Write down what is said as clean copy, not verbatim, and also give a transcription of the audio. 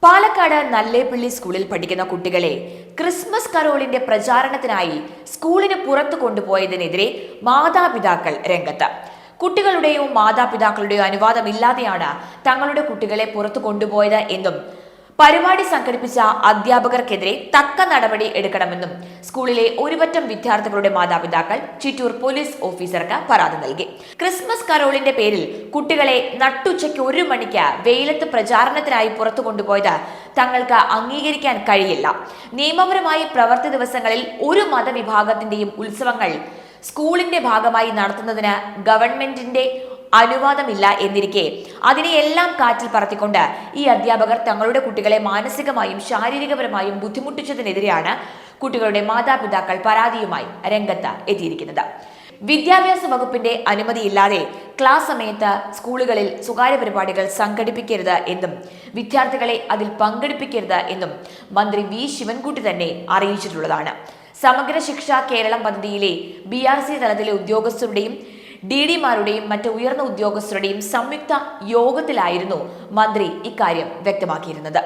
പാലക്കാട് നല്ലേപ്പള്ളി സ്കൂളിൽ പഠിക്കുന്ന കുട്ടികളെ ക്രിസ്മസ് കരോളിന്റെ പ്രചാരണത്തിനായി സ്കൂളിന് പുറത്തു കൊണ്ടുപോയതിനെതിരെ മാതാപിതാക്കൾ രംഗത്ത്. കുട്ടികളുടെയോ മാതാപിതാക്കളുടെയോ അനുവാദമില്ലാതെയാണ് തങ്ങളുടെ കുട്ടികളെ പുറത്തു കൊണ്ടുപോയത് എന്നും പരിപാടി സംഘടിപ്പിച്ച അധ്യാപകർക്കെതിരെ തക്ക നടപടി എടുക്കണമെന്നും സ്കൂളിലെ ഒരുപറ്റം വിദ്യാർത്ഥികളുടെ മാതാപിതാക്കൾ ചിറ്റൂർ പോലീസ് ഓഫീസർക്ക് പരാതി നൽകി. ക്രിസ്മസ് കരോളിന്റെ പേരിൽ കുട്ടികളെ നട്ടുച്ചയ്ക്ക് 1 മണിക്ക് വെയിലത്ത് പ്രചാരണത്തിനായി പുറത്തു കൊണ്ടുപോയത് തങ്ങൾക്ക് അംഗീകരിക്കാൻ കഴിയില്ല. നിയമപരമായി പ്രവൃത്തി ദിവസങ്ങളിൽ ഒരു മതവിഭാഗത്തിന്റെയും ഉത്സവങ്ങൾ സ്കൂളിന്റെ ഭാഗമായി നടത്തുന്നതിന് ഗവൺമെന്റിന്റെ അനുവാദമില്ല എന്നിരിക്കെ അതിനെയെല്ലാം കാറ്റിൽ പറത്തിക്കൊണ്ട് ഈ അധ്യാപകർ തങ്ങളുടെ കുട്ടികളെ മാനസികമായും ശാരീരികപരമായും ബുദ്ധിമുട്ടിച്ചതിനെതിരെയാണ് കുട്ടികളുടെ മാതാപിതാക്കൾ പരാതിയുമായി രംഗത്ത് എത്തിയിരിക്കുന്നത്. വിദ്യാഭ്യാസ വകുപ്പിന്റെ അനുമതിയില്ലാതെ ക്ലാസ് സമയത്ത് സ്കൂളുകളിൽ സ്വകാര്യ പരിപാടികൾ സംഘടിപ്പിക്കരുത് എന്നും വിദ്യാർത്ഥികളെ അതിൽ പങ്കെടുപ്പിക്കരുത് എന്നും മന്ത്രി വി ശിവൻകുട്ടി തന്നെ അറിയിച്ചിട്ടുള്ളതാണ്. സമഗ്ര ശിക്ഷ കേരളം പദ്ധതിയിലെ BRC തലത്തിലെ ഉദ്യോഗസ്ഥരുടെയും DD-മാരുടെയും മറ്റ് ഉയർന്ന ഉദ്യോഗസ്ഥരുടെയും സംയുക്ത യോഗത്തിലായിരുന്നു മന്ത്രി ഇക്കാര്യം വ്യക്തമാക്കിയിരുന്നത്.